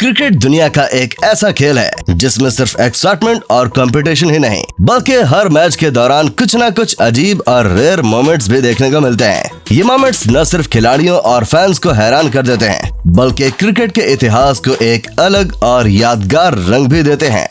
Cricket दुनिया का एक ऐसा खेल है जिसमें सिर्फ एक्साइटमेंट और कंपटीशन ही नहीं बल्कि हर मैच के दौरान कुछ न कुछ अजीब और रेयर मोमेंट्स भी देखने को मिलते हैं। ये मोमेंट्स न सिर्फ खिलाड़ियों और फैंस को हैरान कर देते हैं बल्कि क्रिकेट के इतिहास को एक अलग और यादगार रंग भी देते हैं।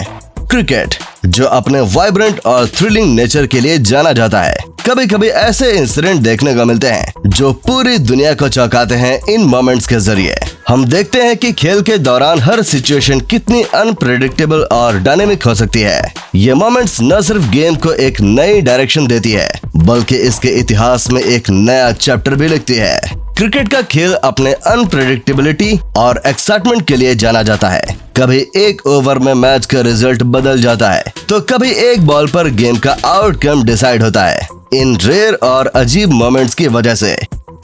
क्रिकेट जो अपने वाइब्रेंट और थ्रिलिंग नेचर के लिए जाना जाता है, कभी कभी ऐसे इंसिडेंट देखने को मिलते हैं जो पूरी दुनिया को चौंकाते हैं। इन मोमेंट्स के जरिए हम देखते हैं कि खेल के दौरान हर सिचुएशन कितनी अनप्रेडिक्टेबल और डायनेमिक हो सकती है। ये मोमेंट्स न सिर्फ गेम को एक नई डायरेक्शन देती है बल्कि इसके इतिहास में एक नया चैप्टर भी लिखती है। क्रिकेट का खेल अपने अनप्रेडिक्टेबिलिटी और एक्साइटमेंट के लिए जाना जाता है। कभी एक ओवर में मैच का रिजल्ट बदल जाता है तो कभी एक बॉल पर गेम का आउटकम डिसाइड होता है। इन रेयर और अजीब मोमेंट्स की वजह से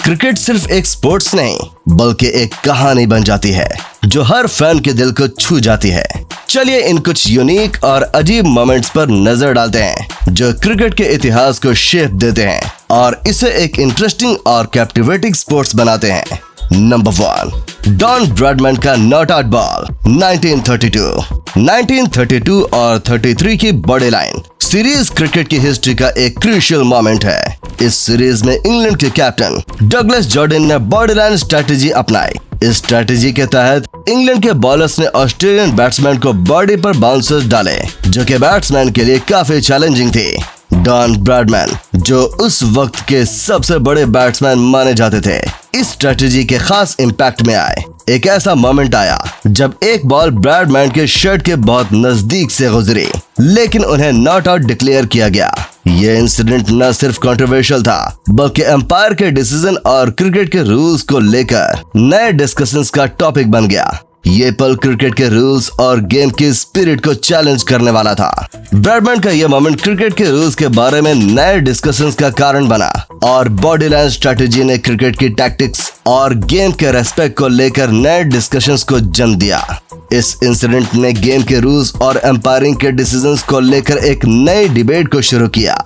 क्रिकेट सिर्फ एक स्पोर्ट्स नहीं बल्कि एक कहानी बन जाती है जो हर फैन के दिल को छू जाती है। चलिए इन कुछ यूनिक और अजीब मोमेंट्स पर नजर डालते हैं जो क्रिकेट के इतिहास को शेप देते हैं और इसे एक इंटरेस्टिंग और कैप्टिवेटिंग स्पोर्ट्स बनाते हैं। नंबर 1, डॉन ब्रैडमैन का नॉट आउट बॉल 1932 और 33 की बॉडी लाइन सीरीज क्रिकेट की हिस्ट्री का एक क्रूशियल मोमेंट है। इस सीरीज में इंग्लैंड के कैप्टन डगलस जॉर्डन ने बॉडी लाइन स्ट्रेटेजी अपनाई। इस स्ट्रेटेजी के तहत इंग्लैंड के बॉलर्स ने ऑस्ट्रेलियन बैट्समैन को बॉडी पर बाउंसर्स डाले जो कि बैट्समैन के लिए काफी चैलेंजिंग थी। डॉन ब्रैडमैन जो उस वक्त के सबसे बड़े बैट्समैन माने जाते थे, इस स्ट्रेटेजी के खास इम्पैक्ट में आए। एक ऐसा मोमेंट आया जब एक बॉल ब्रैडमैन के शर्ट के बहुत नजदीक से गुजरी लेकिन उन्हें नॉट आउट डिक्लेयर किया गया। ये इंसिडेंट न सिर्फ कंट्रोवर्शियल था बल्कि एम्पायर के डिसीजन और क्रिकेट के रूल्स को लेकर नए डिस्कशंस का टॉपिक बन गया। ये पल क्रिकेट के रूल्स और गेम की स्पिरिट को चैलेंज करने वाला था। ब्रैडमैन का यह मोमेंट क्रिकेट के रूल्स के बारे में नए डिस्कशंस का कारण बना और बॉडी लाइन स्ट्रेटेजी ने क्रिकेट की टैक्टिक्स और गेम के रेस्पेक्ट को लेकर नए डिस्कशंस को जन्म दिया। इस इंसिडेंट ने गेम के रूल्स और एम्पायरिंग के डिसीजंस को लेकर एक नई डिबेट को शुरू किया।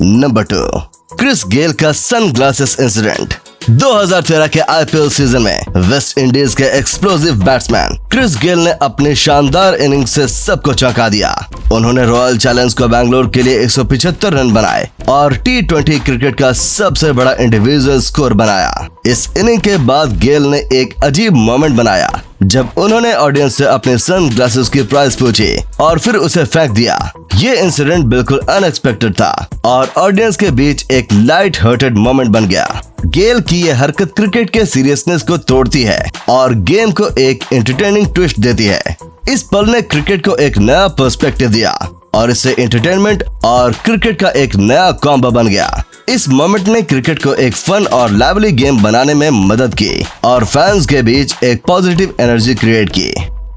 नंबर 2, क्रिस गेल का सनग्लासेस इंसिडेंट 2013 के आईपीएल सीजन में वेस्ट इंडीज के एक्सप्लोसिव बैट्समैन क्रिस गेल ने अपनी शानदार इनिंग से सबको चौंका दिया। उन्होंने रॉयल चैलेंज को बैंगलोर के लिए 175 रन बनाए और T20 क्रिकेट का सबसे बड़ा इंडिविजुअल स्कोर बनाया। इस इनिंग के बाद गेल ने एक अजीब मोमेंट बनाया जब उन्होंने ऑडियंस से अपने सन ग्लासेस की प्राइस पूछी और फिर उसे फेंक दिया। ये इंसिडेंट बिल्कुल अनएक्सपेक्टेड था और ऑडियंस के बीच एक लाइट हार्टेड मोमेंट बन गया। गेल की ये हरकत क्रिकेट के सीरियसनेस को तोड़ती है और गेम को एक एंटरटेनिंग ट्विस्ट देती है। इस पल ने क्रिकेट को एक नया पर्सपेक्टिव दिया और इससे एंटरटेनमेंट और क्रिकेट का एक नया कॉम्बो बन गया। इस मोमेंट ने क्रिकेट को एक फन और लाइवली गेम बनाने में मदद की और फैंस के बीच एक पॉजिटिव एनर्जी क्रिएट की।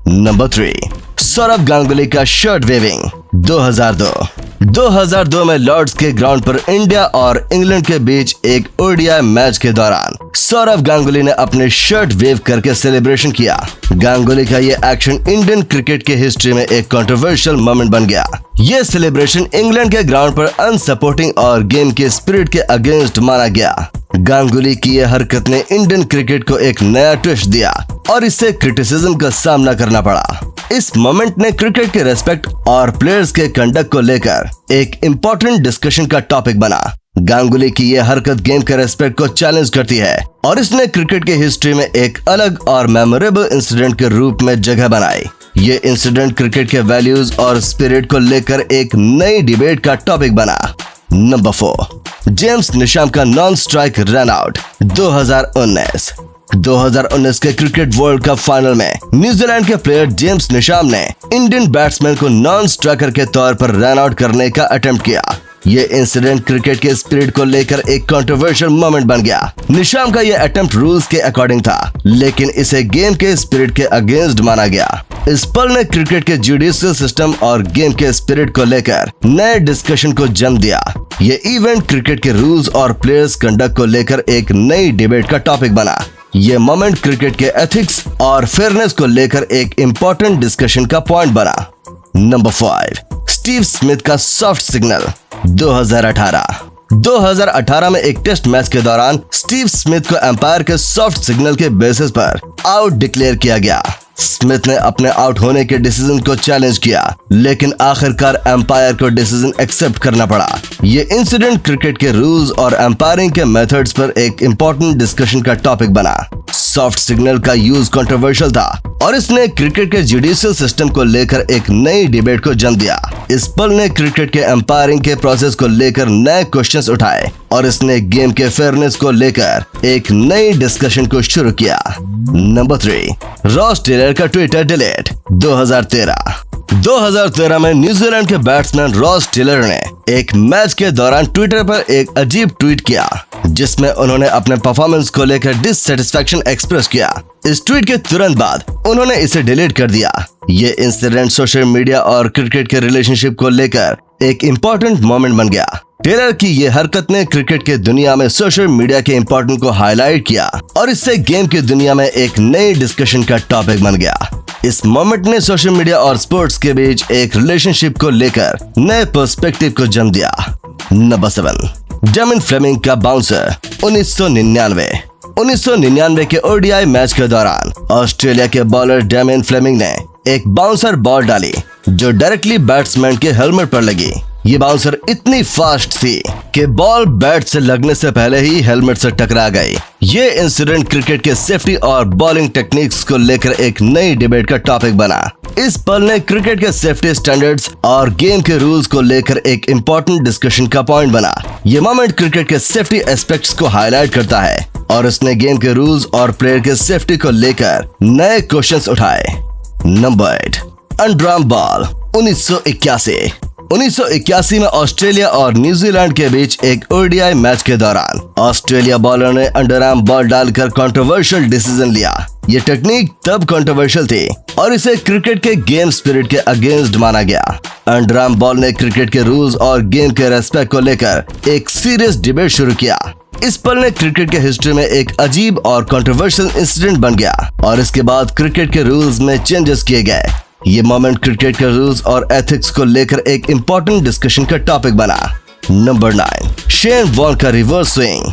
नंबर 3, सौरव गांगुली का शर्ट वेविंग 2002 में लॉर्ड्स के ग्राउंड पर इंडिया और इंग्लैंड के बीच एक ओडीआई मैच के दौरान सौरव गांगुली ने अपने शर्ट वेव करके सेलिब्रेशन किया। गांगुली का ये एक्शन इंडियन क्रिकेट की हिस्ट्री में एक कंट्रोवर्शियल मोमेंट बन गया। ये सेलिब्रेशन इंग्लैंड के ग्राउंड पर अनसपोर्टिंग और गेम के स्पिरिट के अगेंस्ट माना गया। गांगुली की यह हरकत ने इंडियन क्रिकेट को एक नया ट्विस्ट दिया और इससे क्रिटिसिज्म का सामना करना पड़ा। इस मोमेंट ने क्रिकेट के रेस्पेक्ट और प्लेयर्स के कंडक्ट को लेकर एक इम्पोर्टेंट डिस्कशन का टॉपिक बना। गांगुली की यह हरकत गेम के रेस्पेक्ट को चैलेंज करती है और इसने क्रिकेट की हिस्ट्री में एक अलग और मेमोरेबल इंसिडेंट के रूप में जगह बनाई। ये इंसिडेंट क्रिकेट के वैल्यूज और स्पिरिट को लेकर एक नई डिबेट का टॉपिक बना। नंबर 4, जेम्स निशाम का नॉन स्ट्राइक रन आउट 2019 के क्रिकेट वर्ल्ड कप फाइनल में न्यूजीलैंड के प्लेयर जेम्स निशाम ने इंडियन बैट्समैन को नॉन स्ट्राइकर के तौर पर रन आउट करने का अटेम्प्ट किया। ये इंसिडेंट क्रिकेट के स्पिरिट को लेकर एक कंट्रोवर्शियल मोमेंट बन गया। निशाम का ये अटेम्प्ट रूल्स के अकॉर्डिंग था लेकिन इसे गेम के स्पिरिट के अगेंस्ट माना गया। इस पल ने क्रिकेट के जुडिशियल सिस्टम और गेम के स्पिरिट को लेकर नए डिस्कशन को जन्म दिया। ये इवेंट क्रिकेट के रूल्स और प्लेयर्स कंडक्ट को लेकर एक नई डिबेट का टॉपिक बना। ये मोमेंट क्रिकेट के एथिक्स और फेयरनेस को लेकर एक इम्पोर्टेंट डिस्कशन का पॉइंट बना। नंबर 5, स्टीव स्मिथ का सॉफ्ट सिग्नल 2018 में एक टेस्ट मैच के दौरान स्टीव स्मिथ को एम्पायर के सॉफ्ट सिग्नल के बेसिस पर आउट डिक्लेयर किया गया। स्मिथ ने अपने आउट होने के डिसीजन को चैलेंज किया, लेकिन आखिरकार एम्पायर को डिसीजन एक्सेप्ट करना पड़ा। ये इंसिडेंट क्रिकेट के रूल्स और एम्पायरिंग के मेथड्स पर एक इम्पोर्टेंट डिस्कशन का टॉपिक बना। सॉफ्ट सिग्नल का यूज कंट्रोवर्शियल था और इसने क्रिकेट के जुडिशियल सिस्टम को लेकर एक नई डिबेट को जन्म दिया। इस पल ने क्रिकेट के एम्पायरिंग के प्रोसेस को लेकर नए क्वेश्चंस उठाए और इसने गेम के फेयरनेस को लेकर एक नई डिस्कशन को शुरू किया। नंबर 3, रॉस टेलर का ट्विटर डिलीट। 2013 में न्यूजीलैंड के बैट्समैन रॉस टेलर ने एक मैच के दौरान ट्विटर पर एक अजीब ट्वीट किया, जिसमें उन्होंने अपने परफॉर्मेंस को लेकर डिससैटिस्फैक्शन एक्सप्रेस किया। इस ट्वीट के तुरंत बाद उन्होंने इसे डिलीट कर दिया। ये इंसिडेंट सोशल मीडिया और क्रिकेट के रिलेशनशिप को लेकर एक इम्पोर्टेंट मोमेंट बन गया। टेलर की ये हरकत ने क्रिकेट के दुनिया में सोशल मीडिया के इम्पोर्टेंस को हाईलाइट किया और इससे गेम की दुनिया में एक नई डिस्कशन का टॉपिक बन गया। इस मोमेंट ने सोशल मीडिया और स्पोर्ट्स के बीच एक रिलेशनशिप को लेकर नए पर्सपेक्टिव को जन्म दिया। नंबर 7, डेमिन फ्लेमिंग का बाउंसर। 1999 के ओडीआई मैच के दौरान ऑस्ट्रेलिया के बॉलर डेमिन फ्लेमिंग ने एक बाउंसर बॉल डाली जो डायरेक्टली बैट्समैन के हेलमेट पर लगी। ये बाउंसर इतनी फास्ट थी कि बॉल बैट से लगने से पहले ही हेलमेट से टकरा गई। ये इंसिडेंट क्रिकेट के सेफ्टी और बॉलिंग टेक्निक्स को लेकर एक नई डिबेट का टॉपिक बना। इस पल ने क्रिकेट के सेफ्टी स्टैंडर्ड्स और गेम के रूल्स को लेकर एक इम्पोर्टेंट डिस्कशन का पॉइंट बना। ये मोमेंट क्रिकेट के सेफ्टी एस्पेक्ट्स को हाईलाइट करता है और इसने गेम के रूल्स और प्लेयर के सेफ्टी को लेकर नए क्वेश्चंस उठाए। Number 8, अंडराम ball. 1981 में ऑस्ट्रेलिया और न्यूजीलैंड के बीच एक ओडीआई मैच के दौरान ऑस्ट्रेलिया बॉलर ने अंडरआर्म बॉल डालकर कंट्रोवर्शियल डिसीजन लिया। ये टेक्निक तब कंट्रोवर्शियल थी और इसे क्रिकेट के गेम स्पिरिट के अगेंस्ट माना गया। अंडरआर्म बॉल ने क्रिकेट के रूल्स और गेम के रेस्पेक्ट को लेकर एक सीरियस डिबेट शुरू किया। इस पल ने क्रिकेट के हिस्ट्री में एक अजीब और कंट्रोवर्शियल इंसिडेंट बन गया और इसके बाद क्रिकेट के रूल्स में चेंजेस किए गए। ये मोमेंट क्रिकेट के रूल्स और एथिक्स को लेकर एक इम्पोर्टेंट डिस्कशन का टॉपिक बना। नंबर 9, शेन वॉर्न का रिवर्स स्विंग।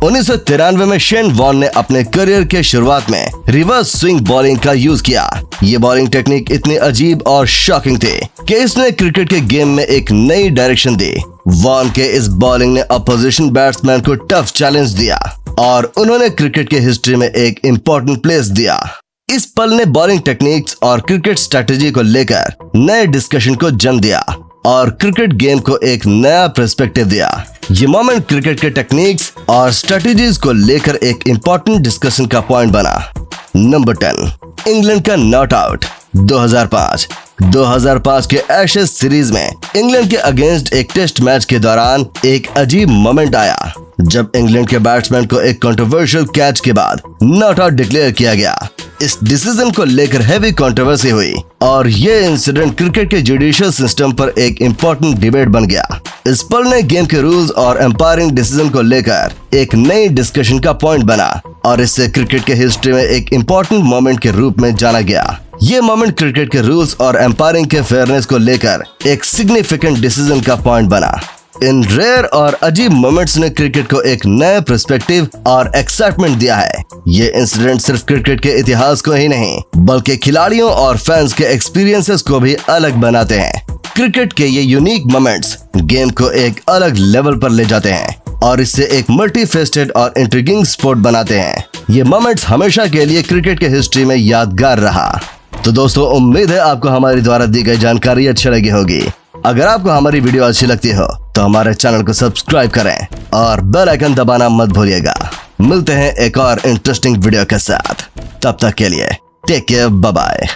1993 में शेन वॉर्न ने अपने करियर के शुरुआत में रिवर्स स्विंग बॉलिंग का यूज किया। ये बॉलिंग टेक्निक इतनी अजीब और शॉकिंग थी कि इसने क्रिकेट के गेम में एक नई डायरेक्शन दी। वॉर्न के इस बॉलिंग ने अपोजिशन बैट्समैन को टफ चैलेंज दिया और उन्होंने क्रिकेट के हिस्ट्री में एक इम्पोर्टेंट प्लेस दिया। इस पल ने बॉलिंग टेक्निक्स और क्रिकेट स्ट्रेटेजी को लेकर नए डिस्कशन को जन्म दिया और क्रिकेट गेम को एक नया पर्सपेक्टिव दिया। ये मोमेंट क्रिकेट के टेक्निक्स और स्ट्रेटेजीज को लेकर एक इम्पोर्टेंट डिस्कशन का पॉइंट बना। नंबर 10, इंग्लैंड का नॉट आउट। 2005 के एशेज सीरीज में इंग्लैंड के अगेंस्ट एक टेस्ट मैच के दौरान एक अजीब मोमेंट आया जब इंग्लैंड के बैट्समैन को एक कंट्रोवर्शियल कैच के बाद नॉट आउट डिक्लेयर किया गया। इस डिसीजन को लेकर हैवी कंट्रोवर्सी हुई और ये इंसिडेंट क्रिकेट के जुडिशियल सिस्टम पर एक इम्पोर्टेंट डिबेट बन गया। इस पल ने गेम के रूल्स और एम्पायरिंग डिसीजन को लेकर एक नई डिस्कशन का पॉइंट बना और इससे क्रिकेट के हिस्ट्री में एक इम्पोर्टेंट मोमेंट के रूप में जाना गया। ये मोमेंट क्रिकेट के रूल्स और एम्पायरिंग के फेयरनेस को लेकर एक सिग्निफिकेंट डिसीजन का पॉइंट बना। इन रेयर और अजीब मोमेंट्स ने क्रिकेट को एक नए पर्सपेक्टिव और एक्साइटमेंट दिया है। ये इंसिडेंट सिर्फ क्रिकेट के इतिहास को ही नहीं बल्कि खिलाड़ियों और फैंस के एक्सपीरियंसेस को भी अलग बनाते हैं। क्रिकेट के ये यूनिक मोमेंट्स गेम को एक अलग लेवल पर ले जाते हैं और इससे एक मल्टीफेस्टेड और इंट्रिगिंग स्पोर्ट बनाते हैं। ये मोमेंट्स हमेशा के लिए क्रिकेट के हिस्ट्री में यादगार रहा। तो दोस्तों, उम्मीद है आपको हमारी द्वारा दी गई जानकारी अच्छी लगी होगी। अगर आपको हमारी वीडियो अच्छी लगती हो तो हमारे चैनल को सब्सक्राइब करें और बेल आइकन दबाना मत भूलिएगा। मिलते हैं एक और इंटरेस्टिंग वीडियो के साथ। तब तक के लिए टेक केयर, बाय बाय।